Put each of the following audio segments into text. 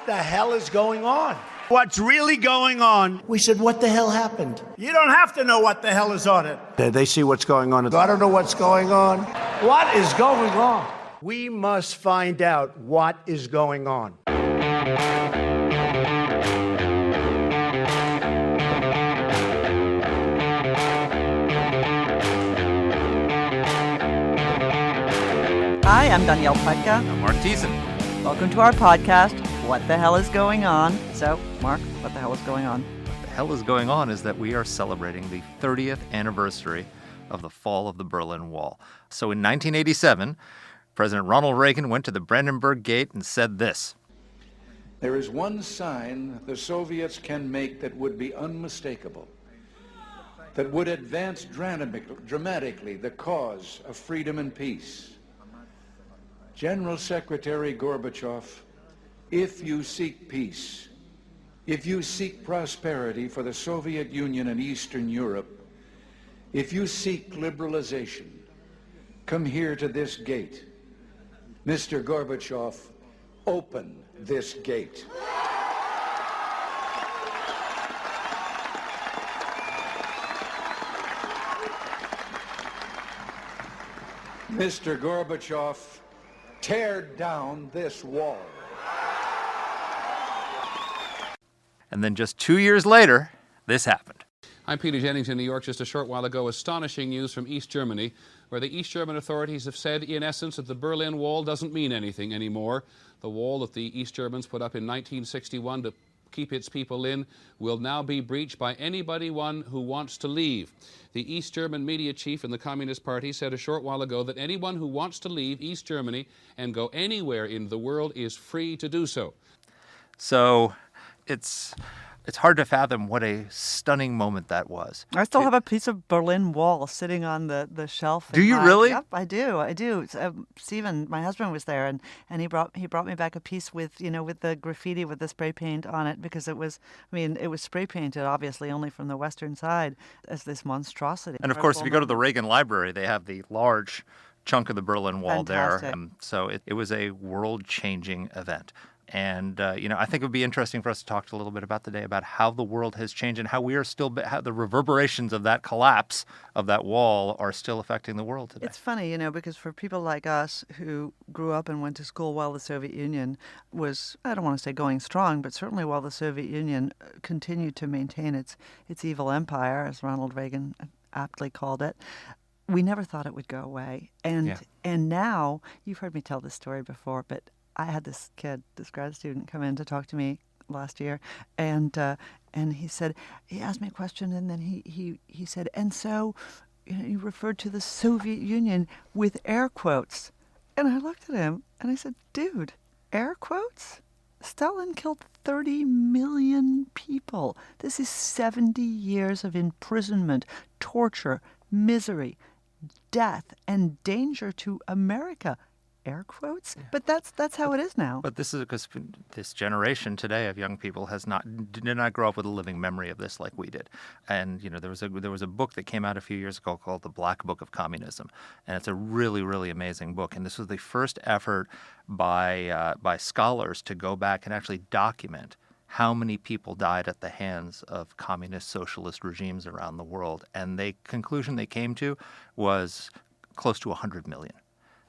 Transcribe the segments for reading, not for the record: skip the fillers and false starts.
the hell is going on? What's really going on? We said, what the hell happened? You don't have to know what the hell is on it. They see what's going on. I don't know what's going on. What is going on? We must find out what is going on. Hi, I'm Danielle Petka. I'm Marc Thiessen. Welcome to our podcast, What the Hell is Going On? So, Marc, what the hell is going on? What the hell is going on is that we are celebrating the 30th anniversary of the fall of the Berlin Wall. So in 1987, President Ronald Reagan went to the Brandenburg Gate and said this: "There is one sign the Soviets can make that would be unmistakable, that would advance dramatically the cause of freedom and peace. General Secretary Gorbachev, if you seek peace, if you seek prosperity for the Soviet Union and Eastern Europe, if you seek liberalization, come here to this gate. Mr. Gorbachev, open this gate." Mr. Gorbachev, tear down this wall. And then just 2 years later, this happened. I'm Peter Jennings in New York. Just a short while ago, astonishing news from East Germany, where the East German authorities have said, in essence, that the Berlin Wall doesn't mean anything anymore. The wall that the East Germans put up in 1961 to keep its people in will now be breached by anybody who wants to leave. The East German media chief in the Communist Party said a short while ago that anyone who wants to leave East Germany and go anywhere in the world is free to do so. So it's hard to fathom what a stunning moment that was. I still have a piece of Berlin Wall sitting on the shelf. Do you really? Yep, I do. Stephen, my husband, was there, and he brought me back a piece with the graffiti with the spray paint on it, because it was spray painted, obviously, only from the western side, as this monstrosity. And of course, if you go to the Reagan Library, they have the large chunk of the Berlin Wall Fantastic. there. So it was a world-changing event. And, I think it would be interesting for us to talk a little bit about today about how the world has changed and how we are still, how the reverberations of that collapse of that wall are still affecting the world today. It's funny, because for people like us who grew up and went to school while the Soviet Union was, I don't want to say going strong, but certainly while the Soviet Union continued to maintain its evil empire, as Ronald Reagan aptly called it, we never thought it would go away. And now, you've heard me tell this story before, but I had this grad student, come in to talk to me last year, and he asked me a question, and then he said, and so he referred to the Soviet Union with air quotes. And I looked at him and I said, dude, air quotes? Stalin killed 30 million people. This is 70 years of imprisonment, torture, misery, death, and danger to America. Air quotes? Yeah. But that's how it is now. But this is because this generation today of young people did not grow up with a living memory of this like we did. And there was a book that came out a few years ago called The Black Book of Communism, and it's a really, really amazing book. And this was the first effort by scholars to go back and actually document how many people died at the hands of communist socialist regimes around the world. And the conclusion they came to was close to 100 million.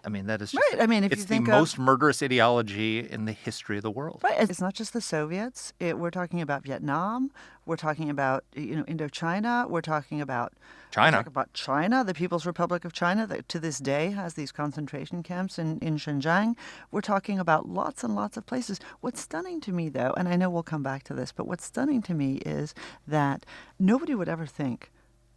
I mean, that is just, right. I mean, if it's you think the most murderous ideology in the history of the world. Right. It's not just the Soviets. We're talking about Vietnam. We're talking about Indochina. We're talking about China. The People's Republic of China, that to this day has these concentration camps in Xinjiang. We're talking about lots and lots of places. What's stunning to me, though, and I know we'll come back to this, but what's stunning to me is that nobody would ever think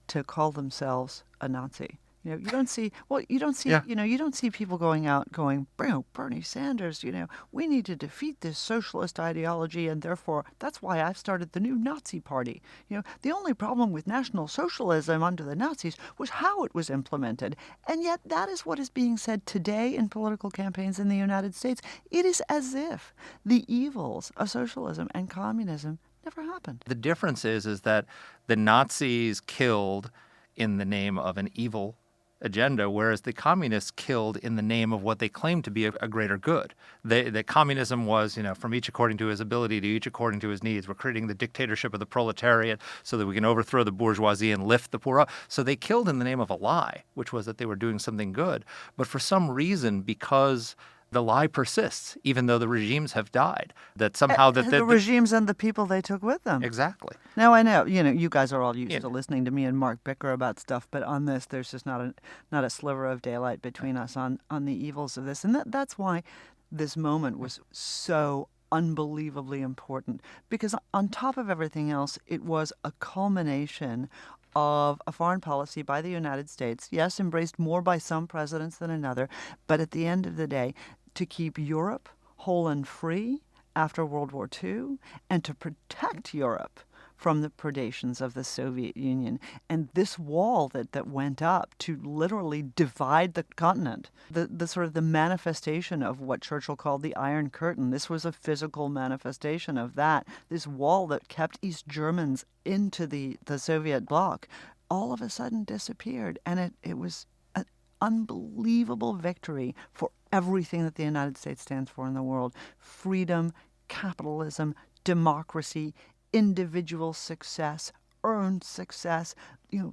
to call themselves a Nazi. You don't see people going out going, Bernie Sanders, we need to defeat this socialist ideology, and therefore that's why I've started the new Nazi party. The only problem with National Socialism under the Nazis was how it was implemented. And yet that is what is being said today in political campaigns in the United States. It is as if the evils of socialism and communism never happened. The difference is that the Nazis killed in the name of an evil agenda, whereas the communists killed in the name of what they claimed to be a greater good. The communism was, from each according to his ability to each according to his needs. We're creating the dictatorship of the proletariat so that we can overthrow the bourgeoisie and lift the poor up. So they killed in the name of a lie, which was that they were doing something good. But for some reason, because the lie persists, even though the regimes have died, that somehow the regimes and the people they took with them. Exactly. Now I know, you guys are all used to listening to me and Mark bicker about stuff, but on this, there's just not a sliver of daylight between us on the evils of this, and that's why this moment was so unbelievably important, because on top of everything else, it was a culmination of a foreign policy by the United States, yes, embraced more by some presidents than another, but at the end of the day, to keep Europe whole and free after World War II, and to protect Europe from the predations of the Soviet Union. And this wall that went up to literally divide the continent, the sort of the manifestation of what Churchill called the Iron Curtain, this was a physical manifestation of that. This wall that kept East Germans into the Soviet bloc all of a sudden disappeared. And it was an unbelievable victory for everything that the United States stands for in the world: freedom, capitalism, democracy, individual success, earned success,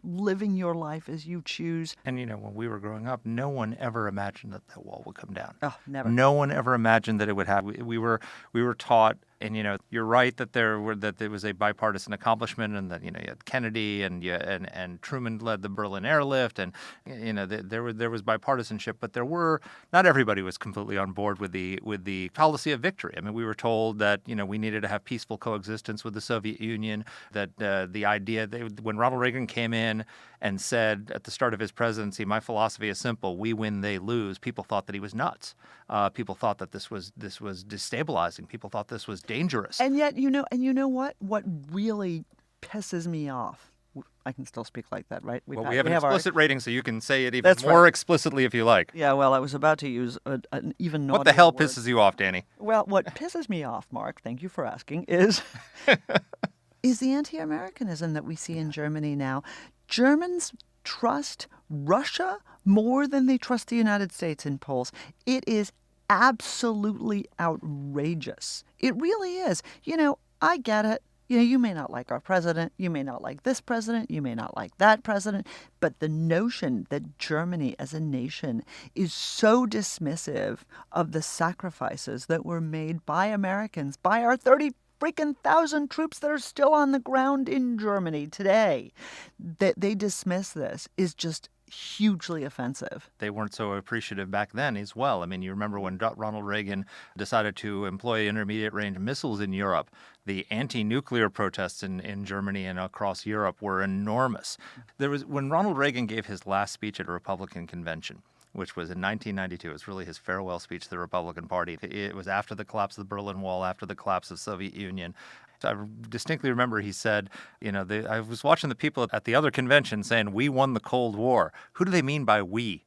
living your life as you choose. And, when we were growing up, no one ever imagined that wall would come down. Oh, never. No one ever imagined that it would happen. We were taught, and, you're right that there was a bipartisan accomplishment, and that, you had Kennedy and Truman led the Berlin airlift, and, there was bipartisanship, but not everybody was completely on board with the policy of victory. I mean, we were told that, we needed to have peaceful coexistence with the Soviet Union, that the idea that when Ronald Reagan came in and said at the start of his presidency, my philosophy is simple: we win, they lose. People thought that he was nuts. People thought that this was destabilizing. People thought this was dangerous. And yet, what? What really pisses me off? I can still speak like that, right? We have an explicit rating, so you can say it even That's more right. explicitly if you like. Yeah, well, I was about to use an even naughtier What the hell word. pisses you off, Dany? Well, what pisses me off, Mark, thank you for asking, is the anti-Americanism that we see in Germany now. Germans trust Russia more than they trust the United States in polls. It is absolutely outrageous. It really is. I get it. You may not like our president, you may not like this president, you may not like that president, but the notion that Germany as a nation is so dismissive of the sacrifices that were made by Americans, by our 30,000 troops that are still on the ground in Germany today, that they dismiss this is just hugely offensive. They weren't so appreciative back then as well. I mean, you remember when Ronald Reagan decided to employ intermediate-range missiles in Europe, the anti-nuclear protests in Germany and across Europe were enormous. When Ronald Reagan gave his last speech at a Republican convention, which was in 1992. It was really his farewell speech to the Republican Party. It was after the collapse of the Berlin Wall, after the collapse of the Soviet Union. I distinctly remember he said, I was watching the people at the other convention saying, "We won the Cold War." Who do they mean by we?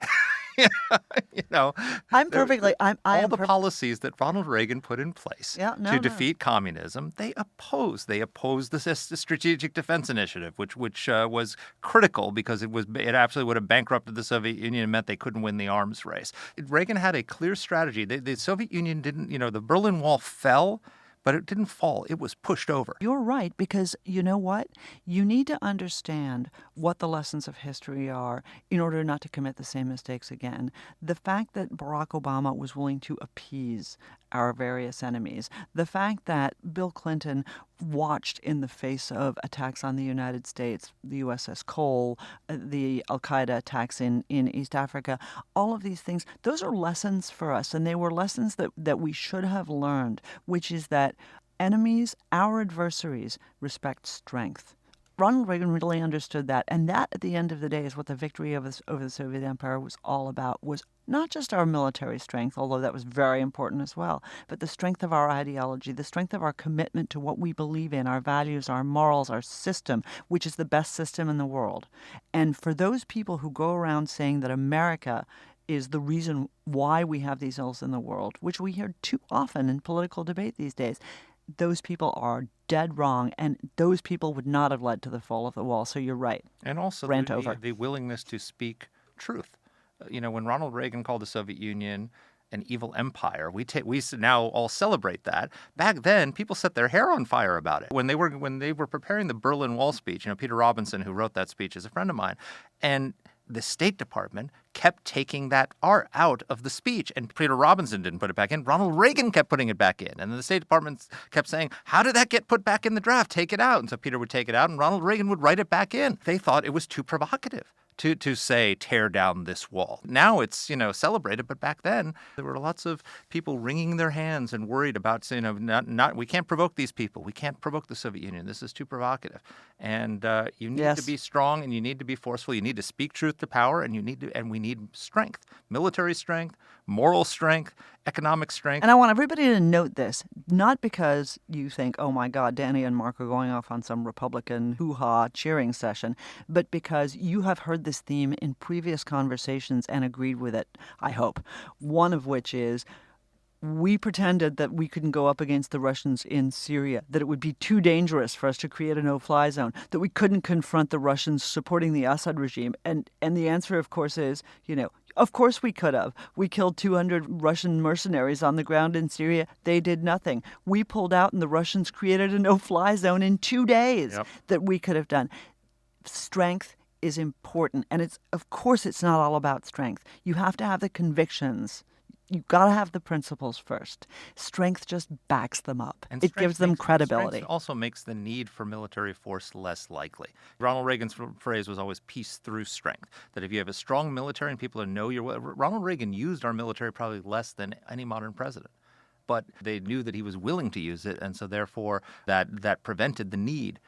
I'm perfectly. All the policies that Ronald Reagan put in place to defeat communism, they opposed. They opposed the Strategic Defense Initiative, which was critical because it absolutely would have bankrupted the Soviet Union and meant they couldn't win the arms race. Reagan had a clear strategy. The Soviet Union didn't. The Berlin Wall fell, but it didn't fall. It was pushed over. You're right, because you know what? You need to understand what the lessons of history are in order not to commit the same mistakes again. The fact that Barack Obama was willing to appease our various enemies, the fact that Bill Clinton watched in the face of attacks on the United States, the USS Cole, the Al-Qaeda attacks in East Africa, all of these things, those are lessons for us, and they were lessons that we should have learned, which is that enemies, our adversaries, respect strength. Ronald Reagan really understood that, and that, at the end of the day, is what the victory over the Soviet Empire was all about, was not just our military strength, although that was very important as well, but the strength of our ideology, the strength of our commitment to what we believe in, our values, our morals, our system, which is the best system in the world. And for those people who go around saying that America is the reason why we have these ills in the world, which we hear too often in political debate these days, those people are dead wrong, and those people would not have led to the fall of the wall. So you're right. And also Rant over. the willingness to speak truth. When Ronald Reagan called the Soviet Union an evil empire, we now all celebrate that. Back then, people set their hair on fire about it. When they were preparing the Berlin Wall speech, Peter Robinson, who wrote that speech, is a friend of mine, and the State Department kept taking that art out of the speech, and Peter Robinson didn't put it back in. Ronald Reagan kept putting it back in, and then the State Department kept saying, "How did that get put back in the draft? Take it out." And so Peter would take it out, and Ronald Reagan would write it back in. They thought it was too provocative to say, tear down this wall. Now it's, celebrated, but back then there were lots of people wringing their hands and worried about, we can't provoke these people. We can't provoke the Soviet Union. This is too provocative. And you need to be strong, and you need to be forceful. You need to speak truth to power, and we need strength, military strength, moral strength, economic strength. And I want everybody to note this, not because you think, oh my God, Dany and Marc are going off on some Republican hoo-ha cheering session, but because you have heard this theme in previous conversations and agreed with it, I hope. One of which is, we pretended that we couldn't go up against the Russians in Syria, that it would be too dangerous for us to create a no-fly zone, that we couldn't confront the Russians supporting the Assad regime. And the answer, of course, is, of course we could have. We killed 200 Russian mercenaries on the ground in Syria. They did nothing. We pulled out and the Russians created a no-fly zone in 2 days that we could have done. Strength is important. And of course it's not all about strength. You have to have the convictions. You've got to have the principles first. Strength just backs them up. And it gives them credibility. Strength also makes the need for military force less likely. Ronald Reagan's phrase was always peace through strength, that if you have a strong military and people know Ronald Reagan used our military probably less than any modern president. But they knew that he was willing to use it, and so therefore that prevented the need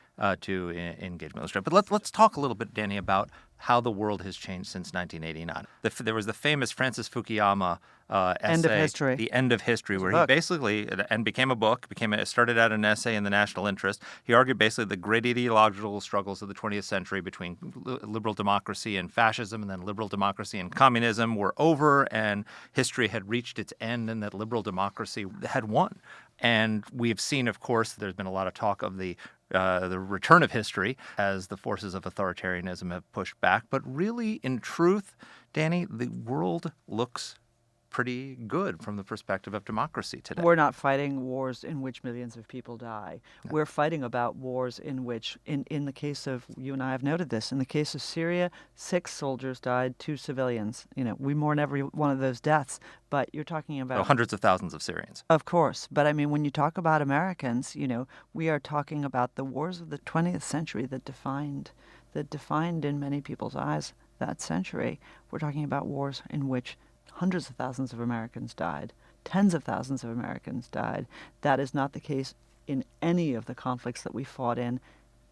to engage military. But let's talk a little bit, Dany, about how the world has changed since 1989. There was the famous Francis Fukuyama essay, End of History. The End of History, where he basically, and became a book, started out an essay in the national interest. He argued basically the great ideological struggles of the 20th century between liberal democracy and fascism, and then liberal democracy and communism were over, and history had reached its end, and that liberal democracy had won. And we have seen, of course, there's been a lot of talk of the return of history as the forces of authoritarianism have pushed back. But really, in truth, Dany, the world looks pretty good from the perspective of democracy today. We're not fighting wars in which millions of people die. No. We're fighting about wars in which, in the case of, you and I have noted this, in the case of Syria, 6 soldiers died, 2 civilians. We mourn every one of those deaths, but you're talking about... hundreds of thousands of Syrians. Of course. But I mean, when you talk about Americans, we are talking about the wars of the 20th century that defined in many people's eyes that century. We're talking about wars in which hundreds of thousands of Americans died. Tens of thousands of Americans died. That is not the case in any of the conflicts that we fought in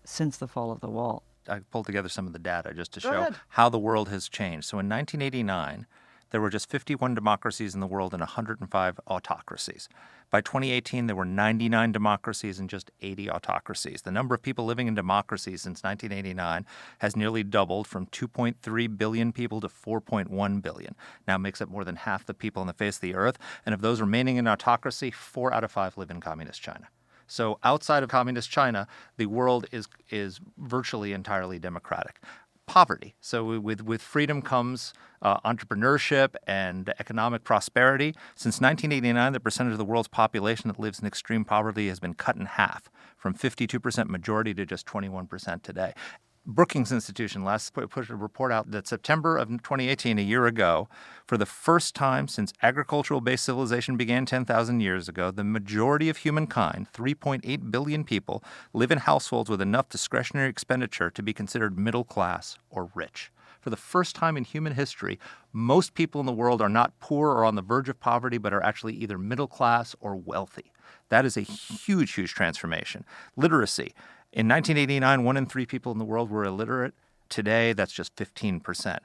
since the fall of the wall. I pulled together some of the data just to show how the world has changed. So in 1989, there were just 51 democracies in the world and 105 autocracies. By 2018, there were 99 democracies and just 80 autocracies. The number of people living in democracies since 1989 has nearly doubled from 2.3 billion people to 4.1 billion. Now makes up more than half the people on the face of the earth. And of those remaining in autocracy, 4 out of 5 live in communist China. So outside of communist China, the world is virtually entirely democratic. Poverty. So with freedom comes entrepreneurship and economic prosperity. Since 1989, the percentage of the world's population that lives in extreme poverty has been cut in half, from 52% majority to just 21% today. Brookings Institution last put a report out that September of 2018, a year ago, for the first time since agricultural-based civilization began 10,000 years ago, the majority of humankind, 3.8 billion people, live in households with enough discretionary expenditure to be considered middle class or rich. For the first time in human history, most people in the world are not poor or on the verge of poverty, but are actually either middle class or wealthy. That is a huge, huge transformation. Literacy. In 1989, 1 in 3 people in the world were illiterate. Today, that's just 15%.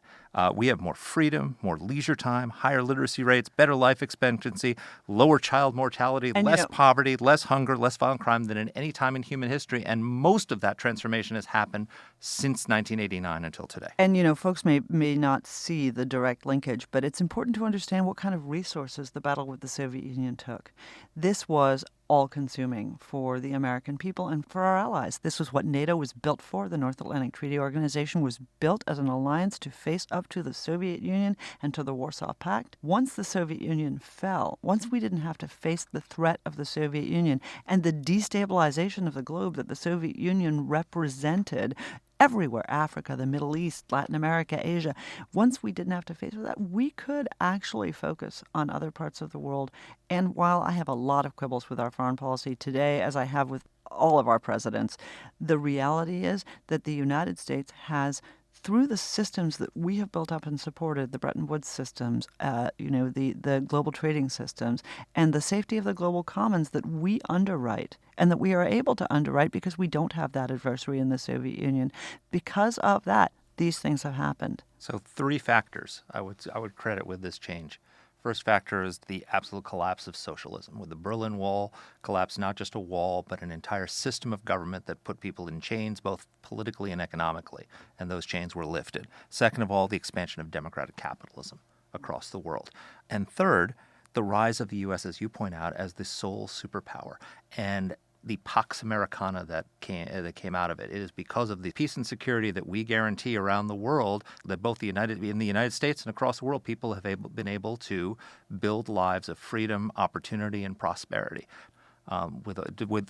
We have more freedom, more leisure time, higher literacy rates, better life expectancy, lower child mortality, and less poverty, less hunger, less violent crime than in any time in human history. And most of that transformation has happened since 1989 until today. And, folks may not see the direct linkage, but it's important to understand what kind of resources the battle with the Soviet Union took. This was all-consuming for the American people and for our allies. This was what NATO was built for. The North Atlantic Treaty Organization was built as an alliance to face up to the Soviet Union and to the Warsaw Pact. Once the Soviet Union fell, once we didn't have to face the threat of the Soviet Union and the destabilization of the globe that the Soviet Union represented everywhere, Africa, the Middle East, Latin America, Asia. Once we didn't have to face that, we could actually focus on other parts of the world. And while I have a lot of quibbles with our foreign policy today, as I have with all of our presidents, the reality is that the United States has, through the systems that we have built up and supported, the Bretton Woods systems, the global trading systems, and the safety of the global commons that we underwrite and that we are able to underwrite because we don't have that adversary in the Soviet Union. Because of that, these things have happened. So 3 factors I would credit with this change. First factor is the absolute collapse of socialism. With the Berlin Wall collapsed, not just a wall, but an entire system of government that put people in chains, both politically and economically, and those chains were lifted. Second of all, the expansion of democratic capitalism across the world. And third, the rise of the U.S., as you point out, as the sole superpower. And the Pax Americana that came out of it. It is because of the peace and security that we guarantee around the world that both in the United States and across the world, people have been able to build lives of freedom, opportunity, and prosperity.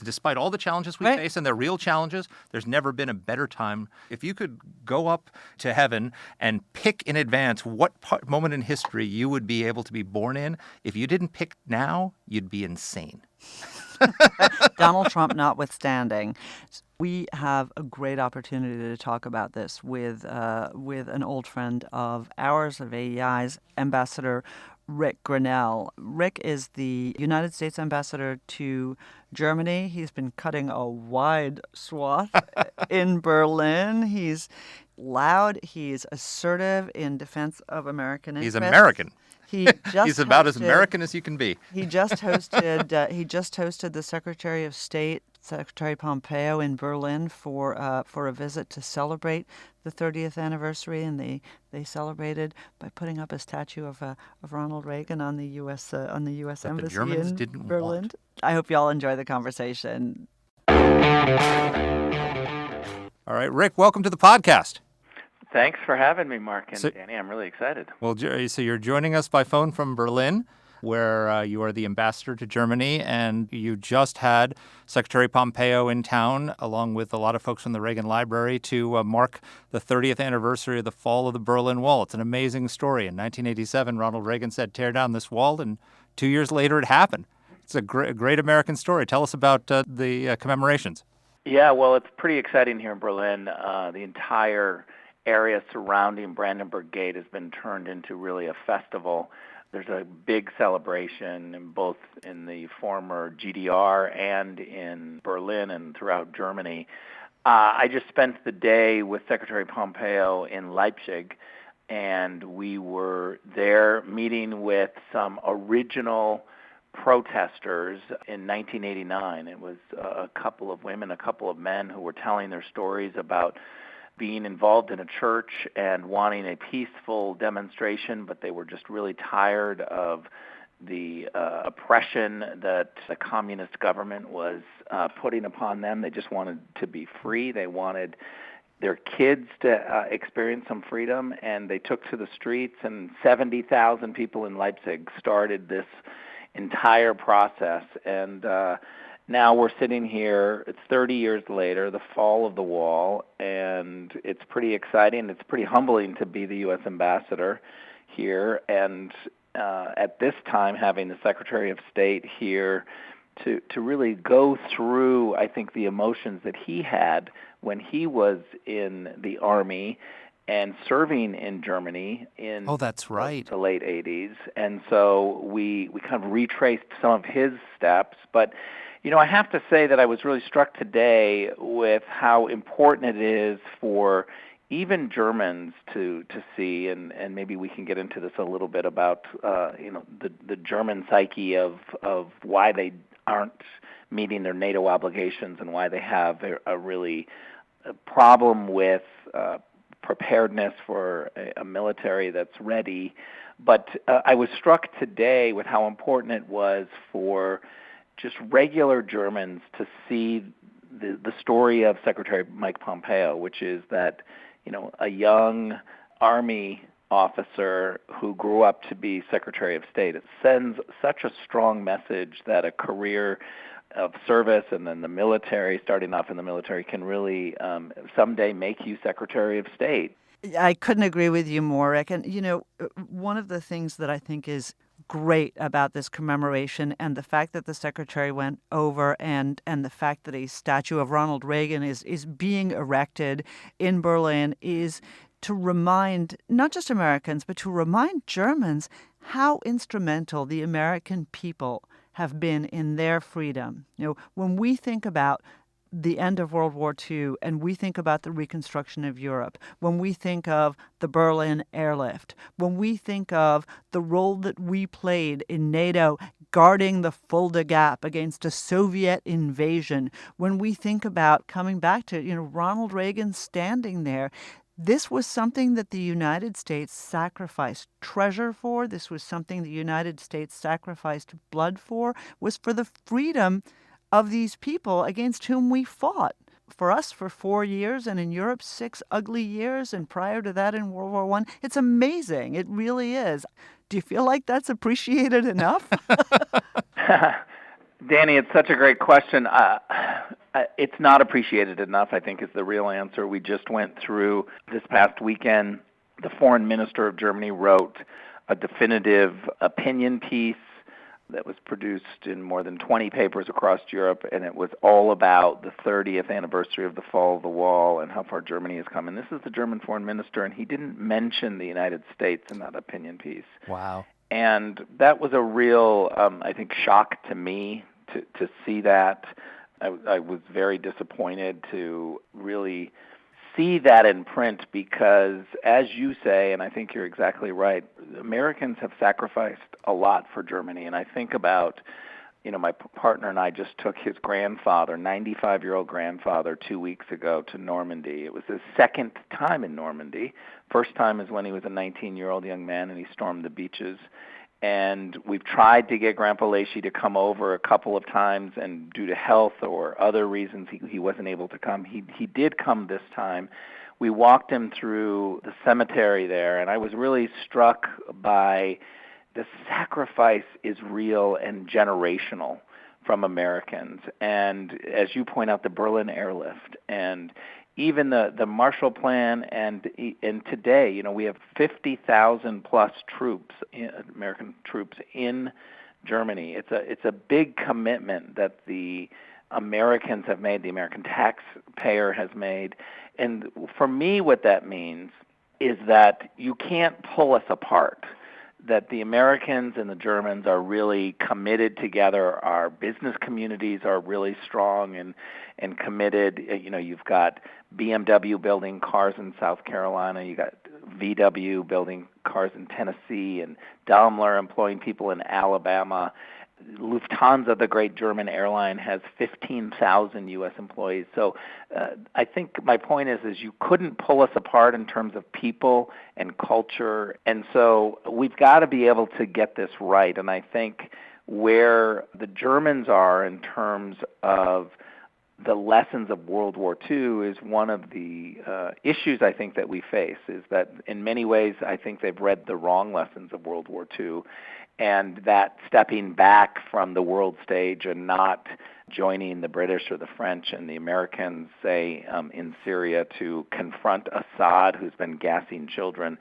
Despite all the challenges we face, and they're real challenges, there's never been a better time. If you could go up to heaven and pick in advance what moment in history you would be able to be born in, if you didn't pick now, you'd be insane. Donald Trump notwithstanding, we have a great opportunity to talk about this with an old friend of ours, of AEI's, Ambassador Rick Grenell. Rick is the United States ambassador to Germany. He's been cutting a wide swath in Berlin. He's loud. He's assertive in defense of American interests. He's American. He's about as American as you can be. He just hosted the Secretary of State, Secretary Pompeo, in Berlin for a visit to celebrate the 30th anniversary, and they celebrated by putting up a statue of Ronald Reagan on the U.S. Embassy the Germans in didn't Berlin. want. I hope you all enjoy the conversation. All right, Rick, welcome to the podcast. Thanks for having me, Mark and Dany. I'm really excited. Well, so you're joining us by phone from Berlin, where you are the ambassador to Germany, and you just had Secretary Pompeo in town, along with a lot of folks from the Reagan Library, to mark the 30th anniversary of the fall of the Berlin Wall. It's an amazing story. In 1987, Ronald Reagan said, "Tear down this wall," and 2 years later it happened. It's a great American story. Tell us about the commemorations. Yeah, well, it's pretty exciting here in Berlin. The entire area surrounding Brandenburg Gate has been turned into really a festival. There's a big celebration both in the former GDR and in Berlin and throughout Germany. I just spent the day with Secretary Pompeo in Leipzig, and we were there meeting with some original protesters in 1989. It was a couple of women, a couple of men who were telling their stories about being involved in a church and wanting a peaceful demonstration, but they were just really tired of the oppression that the communist government was putting upon them. They just wanted to be free. They wanted their kids to experience some freedom, and they took to the streets, and 70,000 people in Leipzig started this entire process. And now we're sitting here, it's 30 years later, the fall of the wall, and it's pretty exciting. It's pretty humbling to be the U.S. ambassador here, and at this time having the Secretary of State here to really go through, I think, the emotions that he had when he was in the Army and serving in Germany in that's right. the late 80s. And so we kind of retraced some of his steps, but I have to say that I was really struck today with how important it is for even Germans to see, and maybe we can get into this a little bit about the German psyche of why they aren't meeting their NATO obligations and why they have a really problem with preparedness for a military that's ready. But I was struck today with how important it was for just regular Germans to see the story of Secretary Mike Pompeo, which is that, a young army officer who grew up to be Secretary of State. It sends such a strong message that a career of service and then the military, starting off in the military, can really someday make you Secretary of State. I couldn't agree with you more, Rick. And, one of the things that I think is great about this commemoration and the fact that the secretary went over and the fact that a statue of Ronald Reagan is being erected in Berlin is to remind not just Americans, but to remind Germans how instrumental the American people have been in their freedom. When we think about the end of World War II and we think about the reconstruction of Europe, when we think of the Berlin airlift, when we think of the role that we played in NATO guarding the Fulda Gap against a Soviet invasion, when we think about coming back to, Ronald Reagan standing there, this was something that the United States sacrificed treasure for. This was something the United States sacrificed blood for, was for the freedom of these people against whom we fought. For us, for 4 years, and in Europe, 6 ugly years, and prior to that in World War I. It's amazing. It really is. Do you feel like that's appreciated enough? Dany, it's such a great question. It's not appreciated enough, I think, is the real answer. We just went through this past weekend. The foreign minister of Germany wrote a definitive opinion piece that was produced in more than 20 papers across Europe, and it was all about the 30th anniversary of the fall of the wall and how far Germany has come. And this is the German foreign minister, and he didn't mention the United States in that opinion piece. Wow. And that was a real, I think, shock to me to see that. I was very disappointed to really see that in print because, as you say, and I think you're exactly right, Americans have sacrificed a lot for Germany. And I think about, my partner and I just took his grandfather, 95-year-old grandfather, 2 weeks ago to Normandy. It was his second time in Normandy. First time is when he was a 19-year-old young man and he stormed the beaches. And we've tried to get Grandpa Lacey to come over a couple of times, and due to health or other reasons, he wasn't able to come. He did come this time. We walked him through the cemetery there, and I was really struck by the sacrifice is real and generational from Americans. And as you point out, the Berlin airlift and even the Marshall Plan, and today, we have 50,000 plus troops, American troops in Germany. It's a big commitment that the Americans have made, the American taxpayer has made. And for me, what that means is that you can't pull us apart, that the Americans and the Germans are really committed together. Our business communities are really strong and committed. You've got BMW building cars in South Carolina. You got VW building cars in Tennessee, and Daimler employing people in Alabama. Lufthansa, the great German airline, has 15,000 U.S. employees. So I think my point is you couldn't pull us apart in terms of people and culture. And so we've got to be able to get this right. And I think where the Germans are in terms of the lessons of World War II is one of the issues I think that we face, is that in many ways I think they've read the wrong lessons of World War II, and that stepping back from the world stage and not joining the British or the French and the Americans, say, in Syria to confront Assad, who's been gassing children.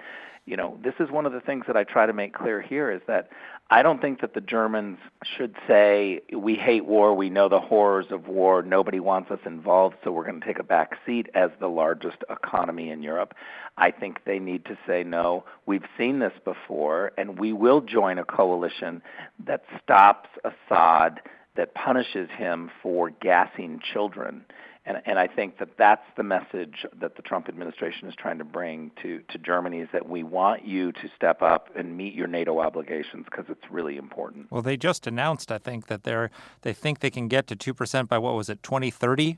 This is one of the things that I try to make clear here, is that I don't think that the Germans should say, we hate war, we know the horrors of war, nobody wants us involved, so we're going to take a back seat as the largest economy in Europe. I think they need to say, no, we've seen this before, and we will join a coalition that stops Assad, that punishes him for gassing children. And I think that that's the message that the Trump administration is trying to bring to Germany, is that we want you to step up and meet your NATO obligations because it's really important. Well, they just announced, I think, that they think they can get to 2% by, 2030?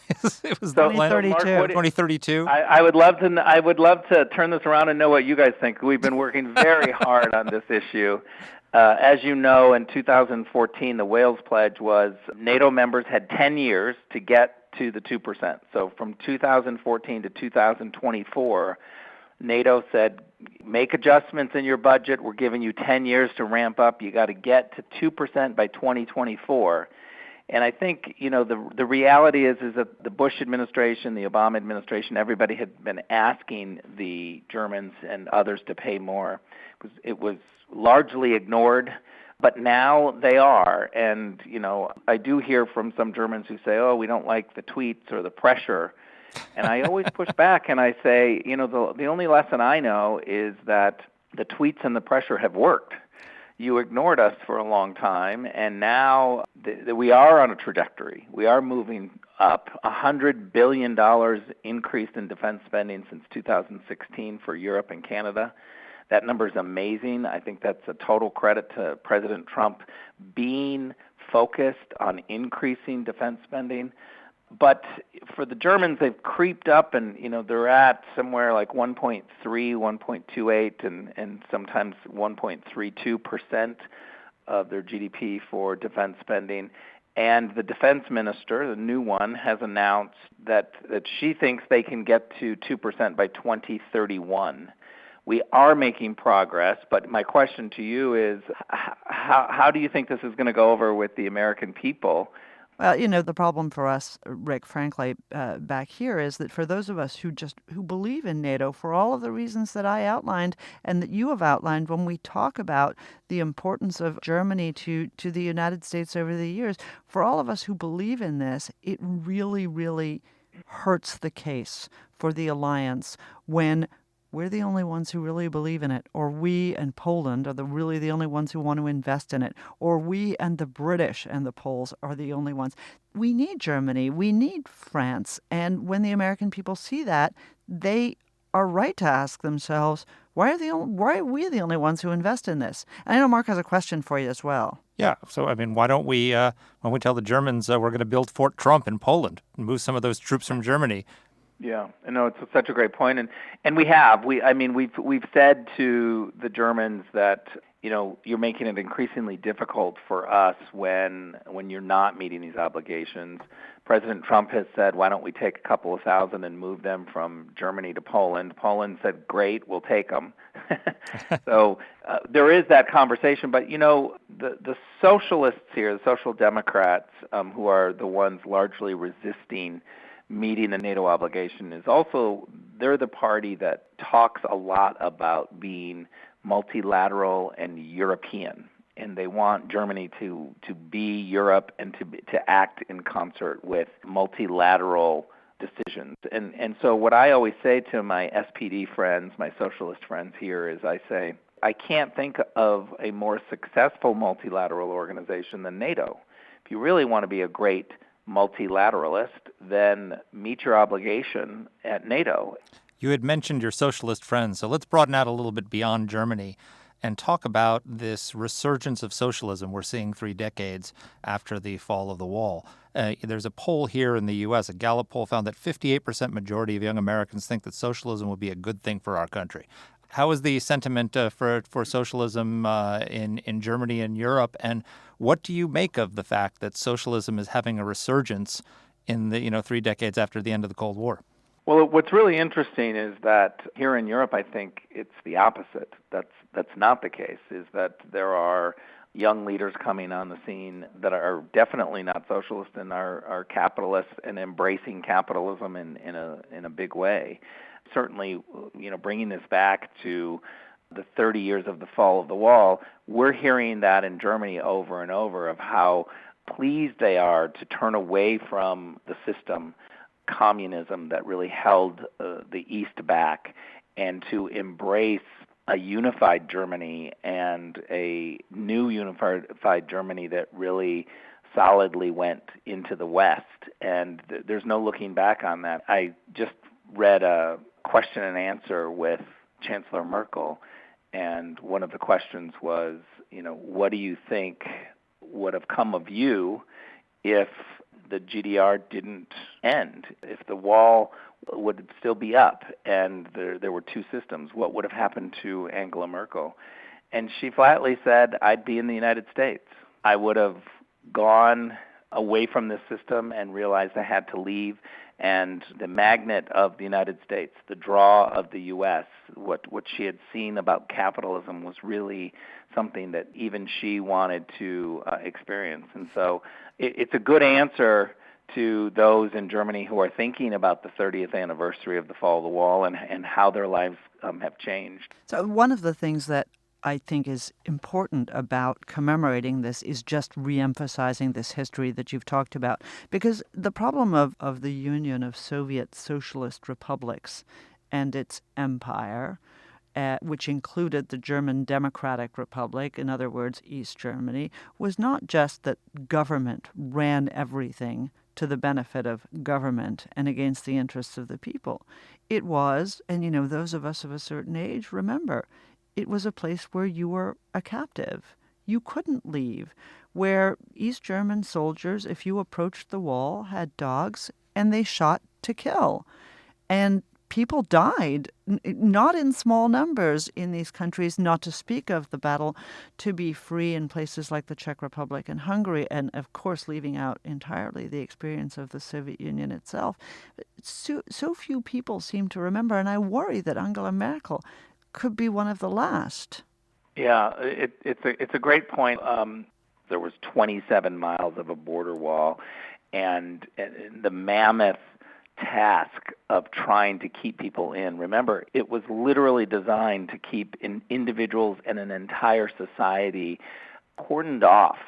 It was 2032. 2032. I would love to turn this around and know what you guys think. We've been working very hard on this issue. As you know, in 2014, the Wales Pledge was NATO members had 10 years to get to the 2%. So from 2014 to 2024, NATO said, make adjustments in your budget. We're giving you 10 years to ramp up. You got to get to 2% by 2024. And I think, the reality is that the Bush administration, the Obama administration, everybody had been asking the Germans and others to pay more. It was largely ignored, but now they are. And, I do hear from some Germans who say, oh, we don't like the tweets or the pressure. And I always push back and I say, the only lesson I know is that the tweets and the pressure have worked. You ignored us for a long time, and now we are on a trajectory. We are moving up. $100 billion increase in defense spending since 2016 for Europe and Canada. That number is amazing. I think that's a total credit to President Trump being focused on increasing defense spending. But for the Germans, they've creeped up, and they're at somewhere like 1.3, 1.28, and sometimes 1.32% of their GDP for defense spending. And the defense minister, the new one, has announced that she thinks they can get to 2% by 2031. We are making progress, but my question to you is, how do you think this is going to go over with the American people? Well, the problem for us, Rick, frankly, back here is that for those of us who believe in NATO, for all of the reasons that I outlined and that you have outlined when we talk about the importance of Germany to the United States over the years, for all of us who believe in this, it really, really hurts the case for the alliance when we're the only ones who really believe in it, or we and Poland are really the only ones who want to invest in it, or we and the British and the Poles are the only ones. We need Germany. We need France. And when the American people see that, they are right to ask themselves, why are we the only ones who invest in this? And I know Mark has a question for you as well. Yeah. So, why don't we, when we tell the Germans we're going to build Fort Trump in Poland and move some of those troops from Germany? Yeah, no, it's such a great point, and we have. We've said to the Germans that you're making it increasingly difficult for us when you're not meeting these obligations. President Trump has said, why don't we take a couple of thousand and move them from Germany to Poland? Poland said, great, we'll take them. So there is that conversation, but the socialists here, the social democrats, who are the ones largely resisting meeting the NATO obligation, is also, they're the party that talks a lot about being multilateral and European, and they want Germany to be Europe and to act in concert with multilateral decisions. And so what I always say to my SPD friends, my socialist friends here, is I say, I can't think of a more successful multilateral organization than NATO. If you really want to be a great multilateralist, then meet your obligation at NATO. You had mentioned your socialist friends, so let's broaden out a little bit beyond Germany and talk about this resurgence of socialism we're seeing 3 decades after the fall of the wall. There's a poll here in the U.S., a Gallup poll found that 58% majority of young Americans think that socialism would be a good thing for our country. How is the sentiment for socialism in Germany and Europe, and what do you make of the fact that socialism is having a resurgence in the 3 decades after the end of the Cold War? Well, what's really interesting is that here in Europe, I think it's the opposite. That's not the case. Is that there are young leaders coming on the scene that are definitely not socialist and are capitalists and embracing capitalism in a big way. Certainly, bringing this back to the 30 years of the fall of the wall, we're hearing that in Germany over and over of how pleased they are to turn away from the system, communism, that really held the East back, and to embrace a unified Germany and a new unified Germany that really solidly went into the West. And there's no looking back on that. I just read a question and answer with Chancellor Merkel, and one of the questions was, what do you think would have come of you if the GDR didn't end, if the wall would still be up and there were two systems? What would have happened to Angela Merkel? And she flatly said, I'd be in the United States. I would have gone away from this system and realized I had to leave. And the magnet of the United States, the draw of the U.S., what she had seen about capitalism was really something that even she wanted to experience. And so it's a good answer to those in Germany who are thinking about the 30th anniversary of the fall of the wall and how their lives have changed. So one of the things that I think is important about commemorating this is just reemphasizing this history that you've talked about. Because the problem of the union of Soviet socialist republics and its empire, which included the German Democratic Republic, in other words, East Germany, was not just that government ran everything to the benefit of government and against the interests of the people. It was, and those of us of a certain age remember, it was a place where you were a captive. You couldn't leave. Where East German soldiers, if you approached the wall, had dogs and they shot to kill. And people died, not in small numbers in these countries, not to speak of the battle to be free in places like the Czech Republic and Hungary, and of course leaving out entirely the experience of the Soviet Union itself. But so few people seem to remember, and I worry that Angela Merkel could be one of the last. Yeah, it's a great point. There was 27 miles of a border wall, and the mammoth task of trying to keep people in. Remember, it was literally designed to keep individuals and an entire society cordoned off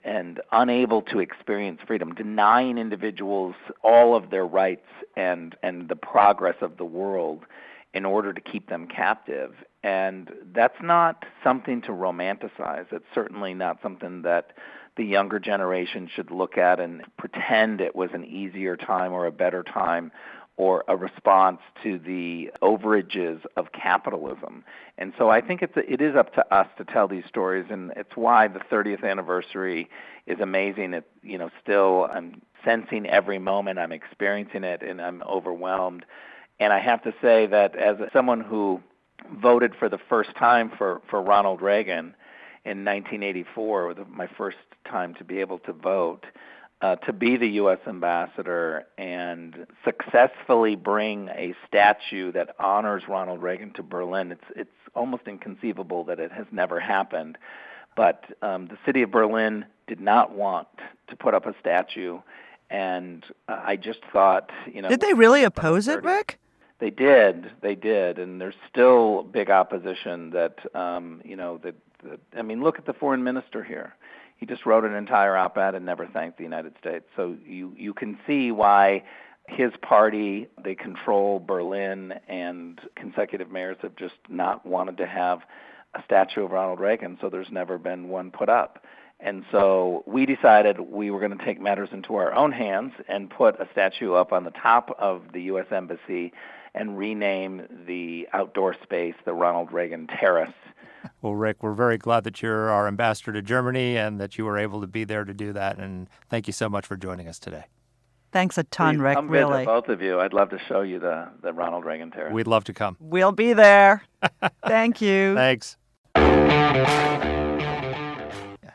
and unable to experience freedom, denying individuals all of their rights and the progress of the world in order to keep them captive. And that's not something to romanticize. It's certainly not something that the younger generation should look at and pretend it was an easier time or a better time or a response to the overages of capitalism. And so I think it is up to us to tell these stories, and it's why the 30th anniversary is amazing. Still I'm sensing every moment, I'm experiencing it, and I'm overwhelmed. And I have to say that as someone who voted for the first time for Ronald Reagan in 1984, my first time to be able to vote, to be the U.S. ambassador and successfully bring a statue that honors Ronald Reagan to Berlin, it's almost inconceivable that it has never happened. But the city of Berlin did not want to put up a statue, and I just thought, Did they really oppose it, Rick? They did, and there's still big opposition that, look at the foreign minister here. He just wrote an entire op-ed and never thanked the United States. So you can see why his party, they control Berlin, and consecutive mayors have just not wanted to have a statue of Ronald Reagan, so there's never been one put up. And so we decided we were going to take matters into our own hands and put a statue up on the top of the U.S. Embassy and rename the outdoor space the Ronald Reagan Terrace. Well, Rick, we're very glad that you're our ambassador to Germany and that you were able to be there to do that. And thank you so much for joining us today. Thanks a ton, Please Rick, come really. Visit, both of you. I'd love to show you the Ronald Reagan Terrace. We'd love to come. We'll be there. Thank you. Thanks.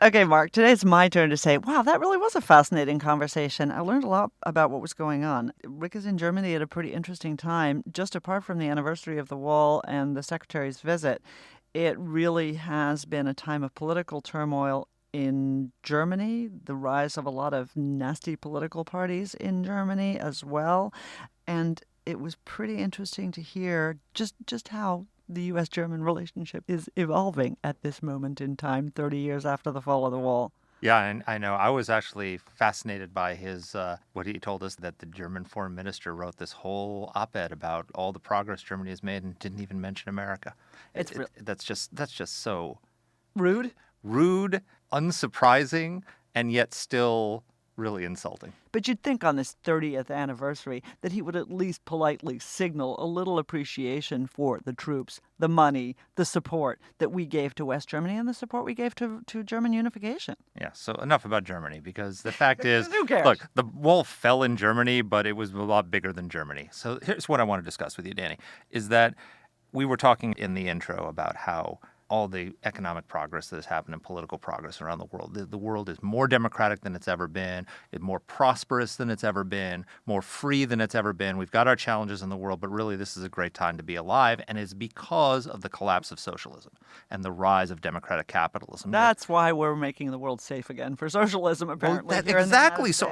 Okay, Mark, today it's my turn to say, wow, that really was a fascinating conversation. I learned a lot about what was going on. Rick is in Germany at a pretty interesting time. Just apart from the anniversary of the wall and the Secretary's visit, it really has been a time of political turmoil in Germany, the rise of a lot of nasty political parties in Germany as well. And it was pretty interesting to hear just how the U.S.-German relationship is evolving at this moment in time, 30 years after the fall of the wall. Yeah, and I know. I was actually fascinated by his what he told us, that the German foreign minister wrote this whole op-ed about all the progress Germany has made and didn't even mention America. That's just so rude, unsurprising, and yet still really insulting. But you'd think on this 30th anniversary that he would at least politely signal a little appreciation for the troops, the money, the support that we gave to West Germany and the support we gave to German unification. Yeah, so enough about Germany, because the fact is, Who cares? Look, the wall fell in Germany, but it was a lot bigger than Germany. So here's what I want to discuss with you, Dany, is that we were talking in the intro about how all the economic progress that has happened and political progress around the world. The world is more democratic than it's ever been, it's more prosperous than it's ever been, more free than it's ever been. We've got our challenges in the world, but really this is a great time to be alive, and it's because of the collapse of socialism and the rise of democratic capitalism. That's why we're making the world safe again for socialism, apparently. Exactly. So,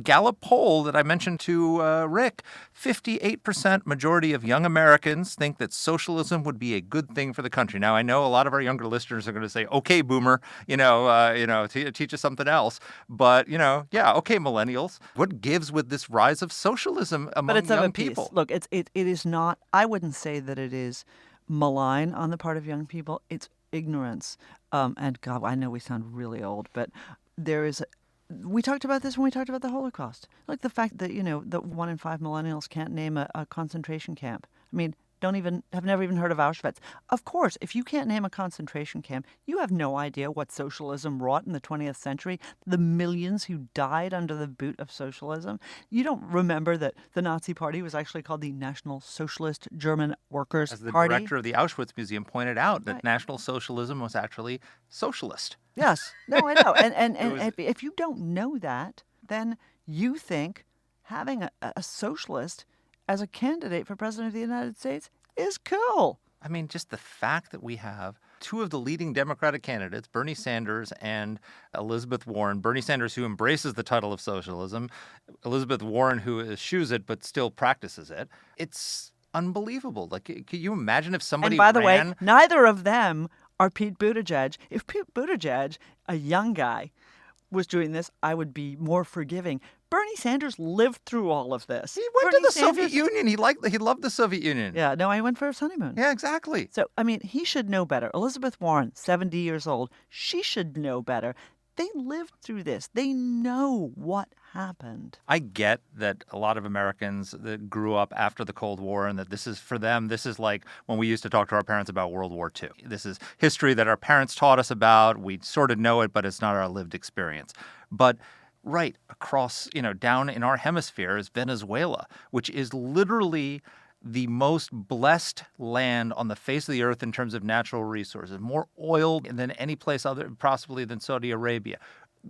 Gallup poll that I mentioned to Rick, 58% majority of young Americans think that socialism would be a good thing for the country. Now, I know a lot of our younger listeners are going to say, "Okay, boomer, teach us something else." But okay, millennials. What gives with this rise of socialism among young people? Look, it is not. I wouldn't say that it is malign on the part of young people. It's ignorance. And God, I know we sound really old, but there is. We talked about this when we talked about the Holocaust. Like the fact that, that 1 in 5 millennials can't name a concentration camp. I mean, have never even heard of Auschwitz. Of course, if you can't name a concentration camp, you have no idea what socialism wrought in the 20th century, the millions who died under the boot of socialism. You don't remember that the Nazi Party was actually called the National Socialist German Workers' Party. As the director of the Auschwitz Museum pointed out, that National Socialism was actually socialist. Yes. No, I know. And if you don't know that, then you think having a socialist as a candidate for president of the United States is cool. I mean, just the fact that we have two of the leading Democratic candidates, Bernie Sanders and Elizabeth Warren. Bernie Sanders, who embraces the title of socialism, Elizabeth Warren, who eschews it but still practices it. It's unbelievable. Like, can you imagine if somebody And by the ran... way, neither of them are Pete Buttigieg. If Pete Buttigieg, a young guy, was doing this, I would be more forgiving. Bernie Sanders lived through all of this. He went to the Soviet Union. He loved the Soviet Union. Yeah, no, I went for his honeymoon. Yeah, exactly. So, I mean, he should know better. Elizabeth Warren, 70 years old, she should know better. They lived through this. They know what happened. I get that a lot of Americans that grew up after the Cold War and that this is, for them, this is like when we used to talk to our parents about World War II. This is history that our parents taught us about. We sort of know it, but it's not our lived experience. But right across, down in our hemisphere is Venezuela, which is literally the most blessed land on the face of the earth in terms of natural resources, more oil than any place other, possibly than Saudi Arabia.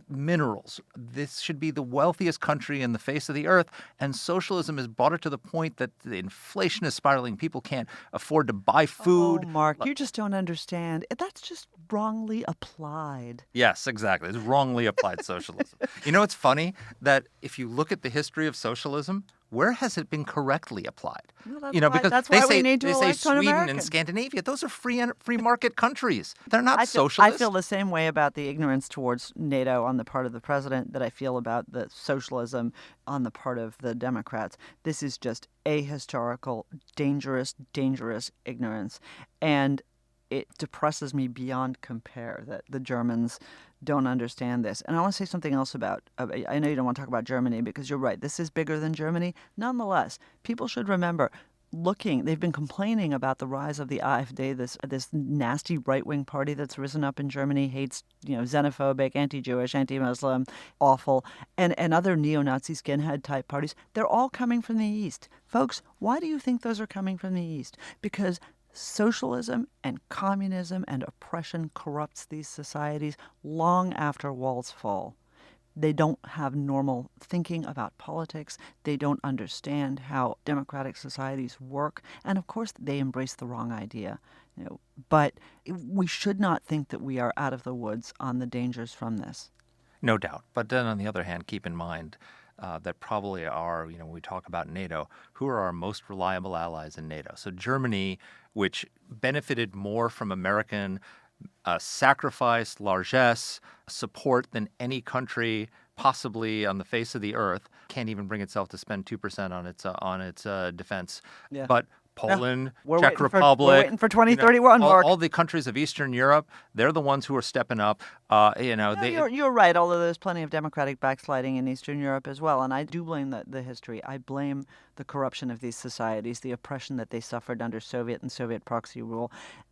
Minerals. This should be the wealthiest country in the face of the earth, and socialism has brought it to the point that the inflation is spiraling. People can't afford to buy food. Oh, Mark, you just don't understand. That's just wrongly applied. Yes, exactly. It's wrongly applied socialism. It's funny that if you look at the history of socialism, where has it been correctly applied? Well, because that's they why say, we need to they say elect an Sweden American. and Scandinavia, those are free market countries. They're not I socialist. feel the same way about the ignorance towards NATO on the part of the president that I feel about the socialism on the part of the Democrats. This is just ahistorical, dangerous ignorance. And it depresses me beyond compare that the Germans don't understand this. And I want to say something else about, I know you don't want to talk about Germany because you're right, this is bigger than Germany. Nonetheless, people should remember, they've been complaining about the rise of the AfD, this nasty right-wing party that's risen up in Germany, hates, xenophobic, anti-Jewish, anti-Muslim, awful, and other neo-Nazi skinhead-type parties. They're all coming from the East. Folks, why do you think those are coming from the East? Because socialism and communism and oppression corrupts these societies long after walls fall. They don't have normal thinking about politics. They don't understand how democratic societies work. And of course, they embrace the wrong idea. But we should not think that we are out of the woods on the dangers from this. No doubt. But then on the other hand, keep in mind that probably are, when we talk about NATO, who are our most reliable allies in NATO? So Germany, which benefited more from American sacrifice, largesse, support than any country possibly on the face of the earth, can't even bring itself to spend 2% on its defense. Yeah. But Poland, We're Czech we're waiting for 2031, all, Mark. all the countries of Eastern Europe, they're the ones who are stepping up. You're right, although there's plenty of democratic backsliding in Eastern Europe as well. And I do blame the history. I blame the corruption of these societies, the oppression that they suffered under Soviet and Soviet proxy rule.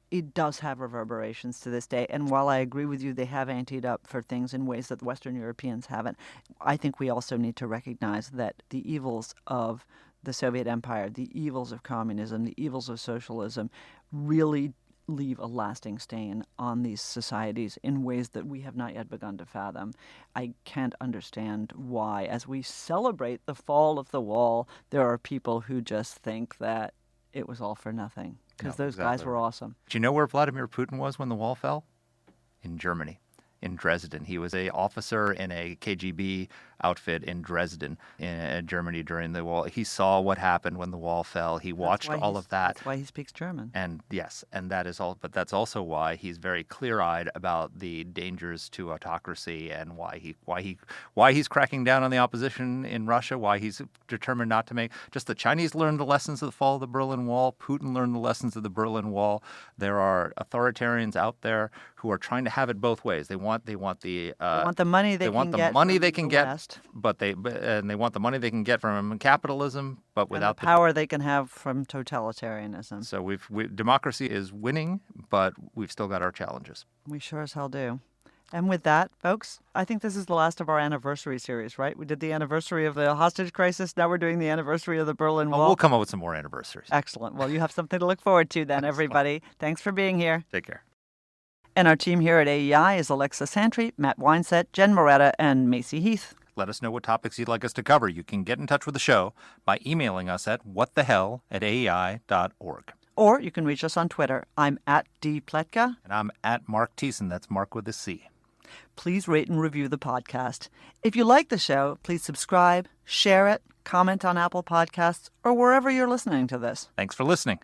It does have reverberations to this day. And while I agree with you, they have anteed up for things in ways that Western Europeans haven't. I think we also need to recognize that the evils of the Soviet Empire, the evils of communism, the evils of socialism really leave a lasting stain on these societies in ways that we have not yet begun to fathom. I can't understand why, as we celebrate the fall of the wall, there are people who just think that it was all for nothing, because those guys were awesome. Do you know where Vladimir Putin was when the wall fell? In Germany. In Dresden. He was an officer in a KGB outfit in Dresden, in Germany, during the wall. He saw what happened when the wall fell. He watched all of that. That's why he speaks German. And yes, and that is all. But that's also why he's very clear-eyed about the dangers to autocracy and why he's cracking down on the opposition in Russia. Why he's determined not to make. Just the Chinese learned the lessons of the fall of the Berlin Wall. Putin learned the lessons of the Berlin Wall. There are authoritarians out there who are trying to have it both ways. They want the money they can get. But they want the money they can get from capitalism, but without the power they can have from totalitarianism. So democracy is winning, but we've still got our challenges. We sure as hell do. And with that, folks, I think this is the last of our anniversary series, right? We did the anniversary of the hostage crisis. Now we're doing the anniversary of the Berlin Wall. We'll come up with some more anniversaries. Excellent. Well, you have something to look forward to then, everybody. Thanks for being here. Take care. And our team here at AEI is Alexa Santry, Matt Weinset, Jen Moretta, and Macy Heath. Let us know what topics you'd like us to cover. You can get in touch with the show by emailing us at whatthehell@aei.org. Or you can reach us on Twitter. I'm at @dpletka. And I'm at Marc Thiessen. That's Mark with a C. Please rate and review the podcast. If you like the show, please subscribe, share it, comment on Apple Podcasts, or wherever you're listening to this. Thanks for listening.